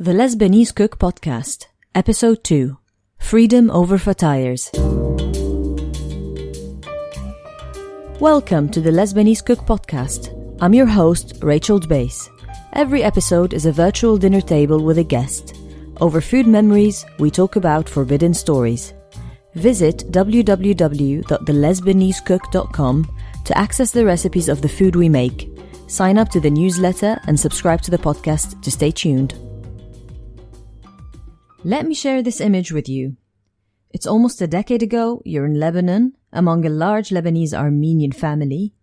The Lebanese Cook Podcast, Episode 2, Freedom Over Fatayers. Welcome to the Lebanese Cook Podcast. I'm your host, Rachel Dbace. Every episode is a virtual dinner table with a guest. Over food memories, we talk about forbidden stories. Visit www.thelesbanesecook.com to access the recipes of the food we make. Sign up to the newsletter and subscribe to the podcast to stay tuned. Let me share this image with you. It's almost a decade ago, you're in Lebanon, among a large Lebanese Armenian family,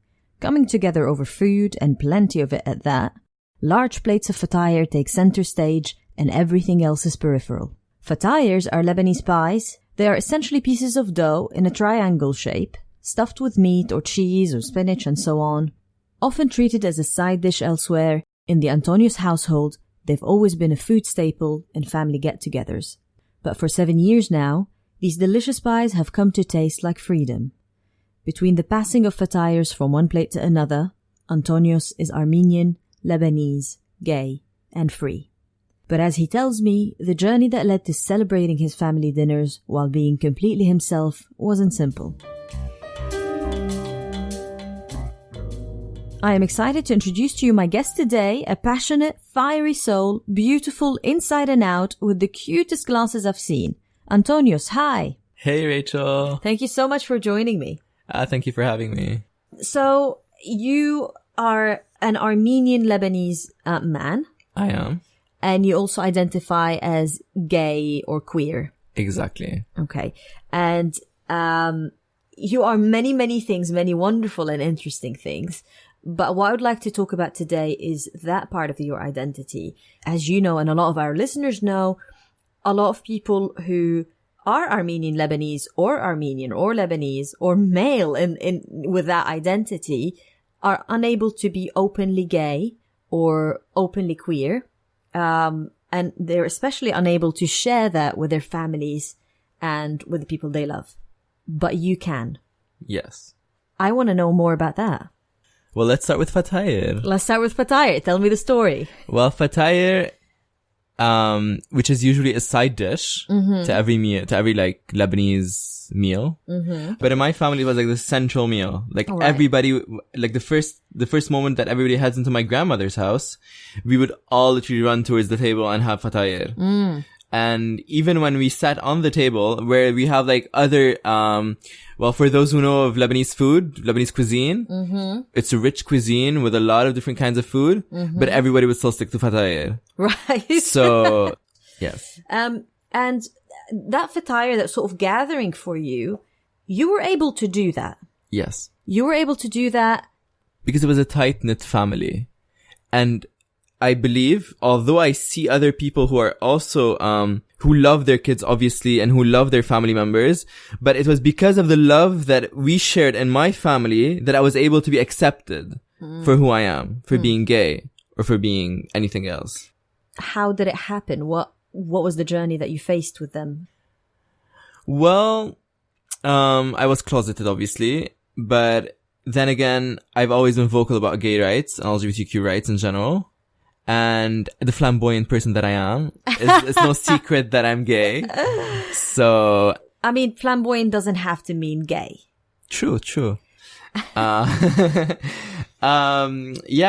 coming together over food and plenty of it at that. Large plates of fatayr take center stage and everything else is peripheral. Fatayrs are Lebanese pies. They are essentially pieces of dough in a triangle shape, stuffed with meat or cheese or spinach and so on. Often treated as a side dish elsewhere, in the Antonius household, they've always been a food staple in family get-togethers. But for 7 years now, these delicious pies have come to taste like freedom. Between the passing of fatayrs from one plate to another, Antonius is Armenian, Lebanese, gay, and free. But as he tells me, the journey that led to celebrating his family dinners while being completely himself wasn't simple. I am excited to introduce to you my guest today, a passionate, fiery soul, beautiful inside and out, with the cutest glasses I've seen. Antonius, hi. Hey, Rachel. Thank you so much for joining me. Thank you for having me. So, you are an Armenian Lebanese man. I am. And you also identify as gay or queer. Exactly. Okay. And you are many, many things, many wonderful and interesting things. But what I would like to talk about today is that part of your identity. As you know, and a lot of our listeners know, a lot of people who are Armenian Lebanese or Armenian or Lebanese or male in with that identity are unable to be openly gay or openly queer. And they're especially unable to share that with their families and with the people they love. But you can. Yes. I want to know more about that. Well, let's start with fatayr. Let's start with fatayr. Tell me the story. Well, fatayr, which is usually a side dish to every meal, to every like Lebanese meal. But in my family, it was like the central meal. Like everybody, like the first moment that everybody heads into my grandmother's house, we would all literally run towards the table and have fatayr. And even when we sat on the table, where we have like other, well, for those who know of Lebanese food, Lebanese cuisine, it's a rich cuisine with a lot of different kinds of food, but everybody would still stick to fatayr. Right. So, yes. And that fatayr, that sort of gathering for you, you were able to do that. Yes. You were able to do that because it was a tight-knit family. And I believe, although I see other people who are also, who love their kids, obviously, and who love their family members, but it was because of the love that we shared in my family that I was able to be accepted for who I am, for being gay, or for being anything else. How did it happen? What was the journey that you faced with them? Well, I was closeted, obviously, but then again, I've always been vocal about gay rights and LGBTQ rights in general. And the flamboyant person that I am, it's no secret that I'm gay. So, I mean, flamboyant doesn't have to mean gay. True. Yeah,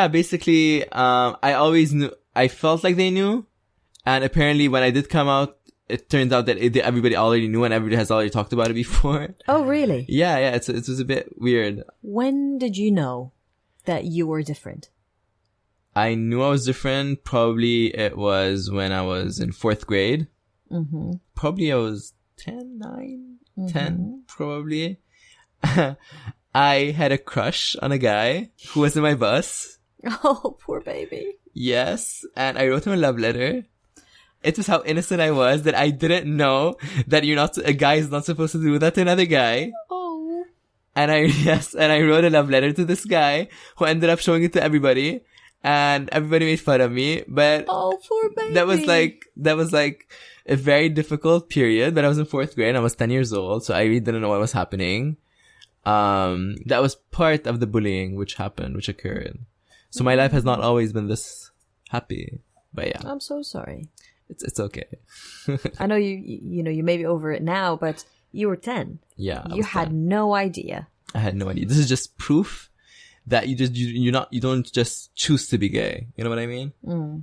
basically, I always knew, I felt like they knew. And apparently when I did come out, it turns out that everybody already knew and everybody has already talked about it before. Oh, really? Yeah, it was a bit weird. When did you know that you were different? I knew I was different. Probably it was when I was in 4th grade. Probably I was 10, probably. I had a crush on a guy who was in my bus. Oh, poor baby. Yes. And I wrote him a love letter. It was how innocent I was that I didn't know that a guy is not supposed to do that to another guy. Oh. And I wrote a love letter to this guy who ended up showing it to everybody. And everybody made fun of me, but oh, poor baby. That was like a very difficult period. But I was in 4th grade and I was 10 years old, so I really didn't know what was happening. That was part of the bullying which occurred. So my life has not always been this happy, but yeah. I'm so sorry. It's okay. I know you know, you may be over it now, but you were 10. Yeah. You had 10. no idea. I had no idea. This is just proof that you don't just choose to be gay. You know what I mean?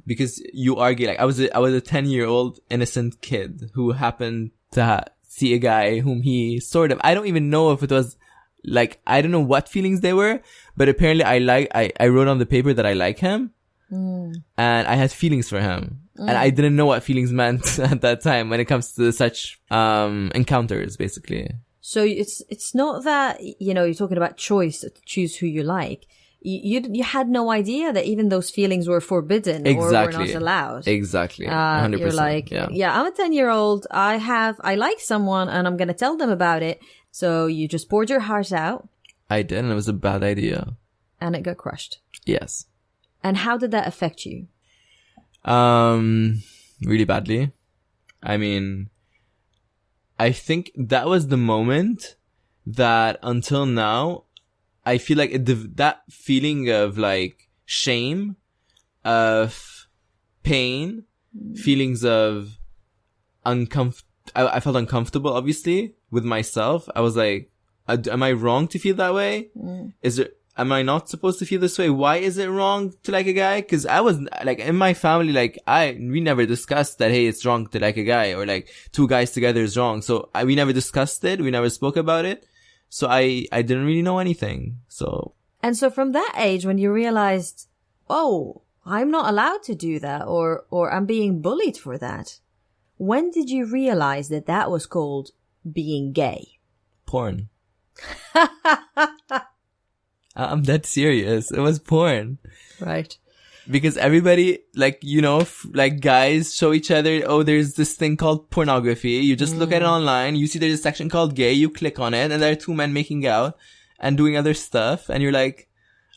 Because you are gay. Like I was a 10-year-old innocent kid who happened to see a guy whom he I don't even know if it was like, I don't know what feelings they were, but apparently I wrote on the paper that I like him. And I had feelings for him. And I didn't know what feelings meant at that time when it comes to such encounters, basically. So it's not that, you know, you're talking about choice to choose who you like. You had no idea that even those feelings were forbidden or were not allowed. Exactly. 100%. You're like, yeah, I'm a 10-year-old. I like someone and I'm going to tell them about it. So you just poured your heart out. I did, and it was a bad idea. And it got crushed. Yes. And how did that affect you? Really badly. I mean, I think that was the moment that until now, I feel like that feeling of like shame, of pain, feelings of I felt uncomfortable, obviously, with myself. I was like, am I wrong to feel that way? Am I not supposed to feel this way? Why is it wrong to like a guy? Cause I was like, in my family, like we never discussed that, hey, it's wrong to like a guy, or like 2 guys together is wrong. So we never discussed it. We never spoke about it. So I didn't really know anything. And so from that age, when you realized, oh, I'm not allowed to do that, or I'm being bullied for that. When did you realize that that was called being gay? Porn. I'm that serious. It was porn. Right. Because everybody, like, you know, like guys show each other, oh, there's this thing called pornography. You just look at it online. You see there's a section called gay. You click on it and there are 2 men making out and doing other stuff. And you're like,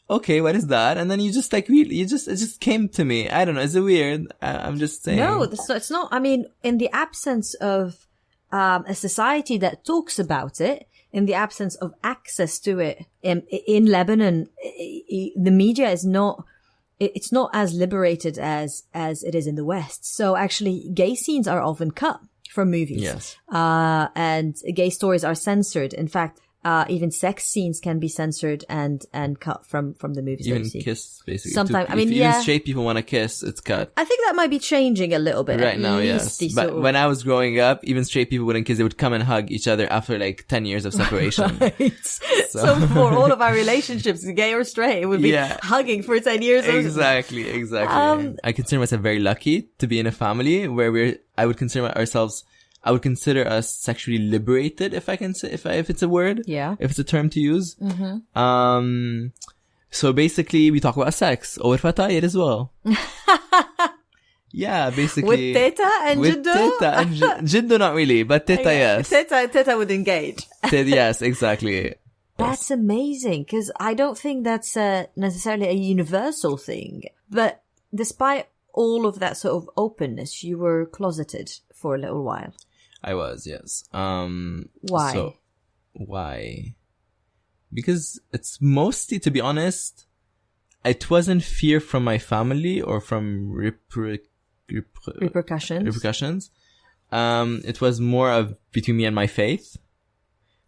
okay, what is that? And then you just like, it just came to me. I don't know. Is it weird? I'm just saying. No, it's not. I mean, in the absence of a society that talks about it, in the absence of access to it, in Lebanon, the media is not, it's not as liberated as it is in the West. So actually, gay scenes are often cut from movies. Yes. And gay stories are censored. In fact, even sex scenes can be censored and cut from the movies. Even that you see. kiss, basically. Sometimes, if even straight people want to kiss, it's cut. I think that might be changing a little bit. Right now, yes. But when I was growing up, even straight people wouldn't kiss. They would come and hug each other after like 10 years of separation. Right. So for all of our relationships, gay or straight, it would be hugging for 10 years. Exactly. I consider myself very lucky to be in a family where I would consider us sexually liberated, if I can say, if it's a word. Yeah. If it's a term to use. Mm-hmm. So basically we talk about sex. Over Fatayers as well. Yeah, basically. With Teta and Jiddo? With Teta and Jiddo not really, but Teta, yes. Teta would engage. Yes, exactly. That's amazing, because I don't think that's necessarily a universal thing. But despite all of that sort of openness, you were closeted for a little while. I was, yes. Why? So, why? Because it's mostly, to be honest, it wasn't fear from my family or from repercussions. It was more of between me and my faith,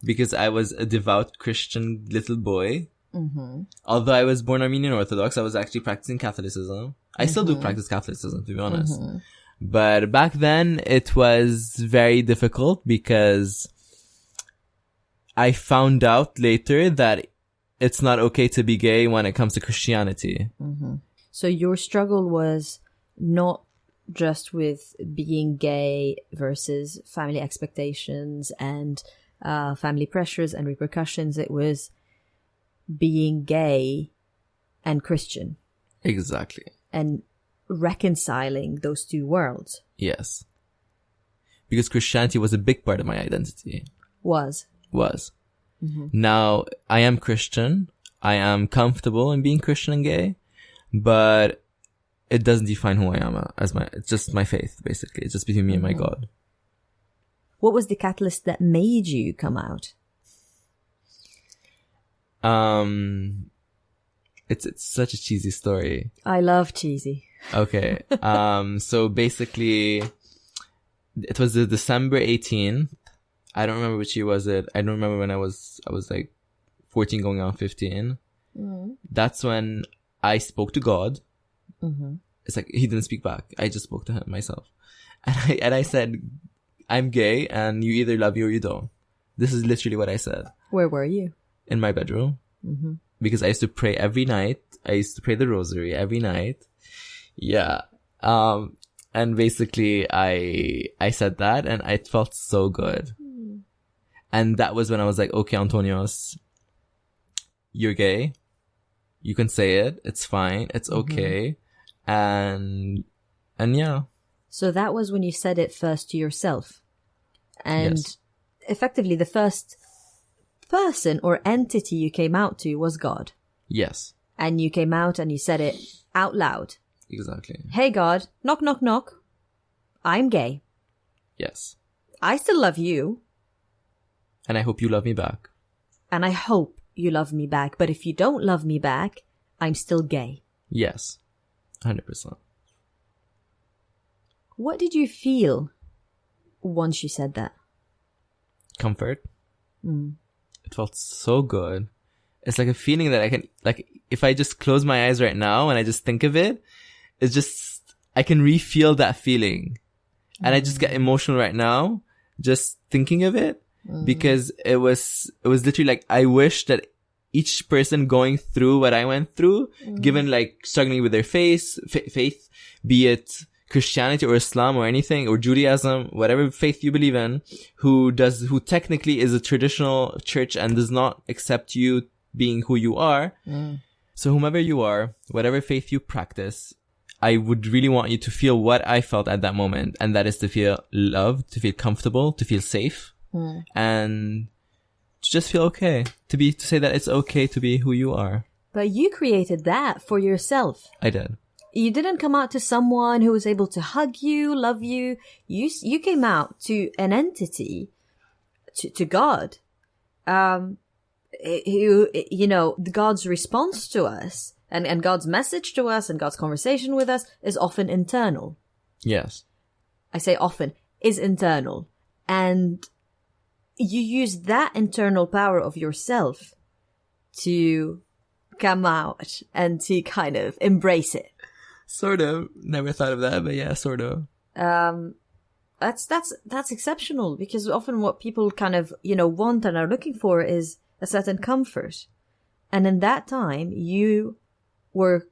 because I was a devout Christian little boy. Mm-hmm. Although I was born Armenian Orthodox, I was actually practicing Catholicism. I still do practice Catholicism, to be honest. Mm-hmm. But back then it was very difficult because I found out later that it's not okay to be gay when it comes to Christianity. Mm-hmm. So your struggle was not just with being gay versus family expectations and family pressures and repercussions. It was being gay and Christian. Exactly. And reconciling those 2 worlds. Yes. Because Christianity was a big part of my identity. Was. Mm-hmm. Now, I am Christian. I am comfortable in being Christian and gay, but it doesn't define who I am it's just my faith, basically. It's just between me and my God. What was the catalyst that made you come out? It's such a cheesy story. I love cheesy. Okay. So basically, it was the December 18th. I don't remember which year was it. I don't remember when I was like 14 going on 15. That's when I spoke to God. It's like he didn't speak back. I just spoke to him myself. And I said, I'm gay and you either love me or you don't. This is literally what I said. Where were you? In my bedroom. Because I used to pray every night. I used to pray the rosary every night. Yeah. And basically I said that and it felt so good. And that was when I was like, okay, Antonios, you're gay. You can say it. It's fine. It's okay. And yeah. So that was when you said it first to yourself. And Yes. effectively the first person or entity you came out to was God. Yes. And you came out and you said it out loud. Exactly. Hey God, knock, knock, knock. I'm gay. Yes. I still love you. And I hope you love me back. And I hope you love me back. But if you don't love me back, I'm still gay. Yes. 100%. What did you feel once you said that? Comfort. It felt so good. It's like a feeling that I can, like, if I just close my eyes right now and I just think of it, it's just, I can re-feel that feeling. And I just get emotional right now, just thinking of it, because it was literally like, I wish that each person going through what I went through, given like struggling with their faith, be it Christianity or Islam or anything, or Judaism, whatever faith you believe in, who technically is a traditional church and does not accept you being who you are. So whomever you are, whatever faith you practice, I would really want you to feel what I felt at that moment. And that is to feel loved, to feel comfortable, to feel safe, and to just feel okay, to say that it's okay to be who you are. But you created that for yourself. I did. You didn't come out to someone who was able to hug you, love you. You came out to an entity, to God. God's response to us and God's message to us and God's conversation with us is often internal. Yes. I say often, is internal. And you use that internal power of yourself to come out and to kind of embrace it. Sort of. Never thought of that, but yeah, sort of. That's exceptional, because often what people kind of, want and are looking for is a certain comfort. And in that time, you were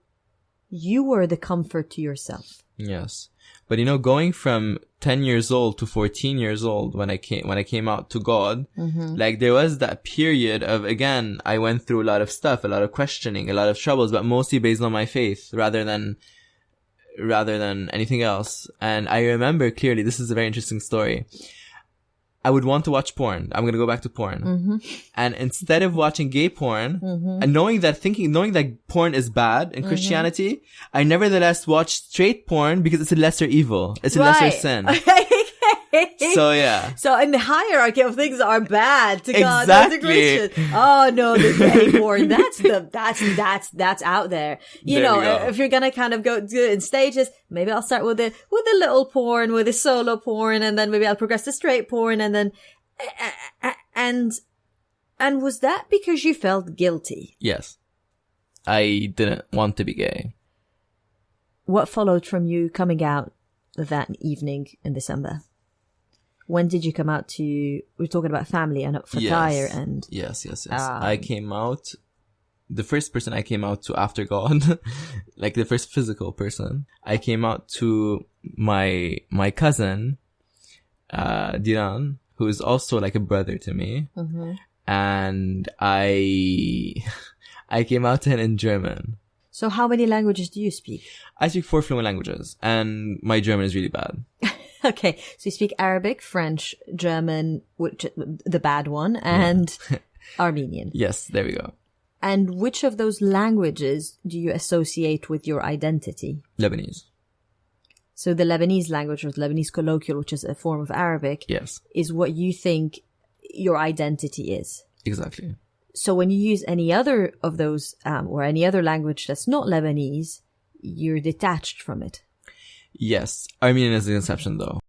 the comfort to yourself. Yes. But going from 10 years old to 14 years old, when I came out to God, like there was that period of, again, I went through a lot of stuff, a lot of questioning, a lot of troubles, but mostly based on my faith rather than anything else. And I remember clearly, this is a very interesting story. I would want to watch porn. I'm going to go back to porn. And instead of watching gay porn, and knowing that porn is bad in Christianity, I nevertheless watched straight porn because it's a lesser evil. It's a lesser sin. So yeah. So in the hierarchy of things that are bad to God, Exactly. to Christian. Oh no, the gay porn. That's out there. You know, if you're gonna kind of go do it in stages, maybe I'll start with a little porn, with a solo porn, and then maybe I'll progress to straight porn, and then and was that because you felt guilty? Yes. I didn't want to be gay. What followed from you coming out that evening in December? When did you come out to, we're talking about family and Fatayers and... Yes. I came out, the first person I came out to after God, like the first physical person, I came out to my cousin, Diran, who is also like a brother to me. And I came out to him in German. So how many languages do you speak? I speak 4 fluent languages, and my German is really bad. Okay, so you speak Arabic, French, German, which the bad one, and Armenian. Yes, there we go. And which of those languages do you associate with your identity? Lebanese. So the Lebanese language, or the Lebanese colloquial, which is a form of Arabic, Yes, is what you think your identity is. exactly. So when you use any other of those, or any other language that's not Lebanese, you're detached from it. Yes. Armenian is an exception, though.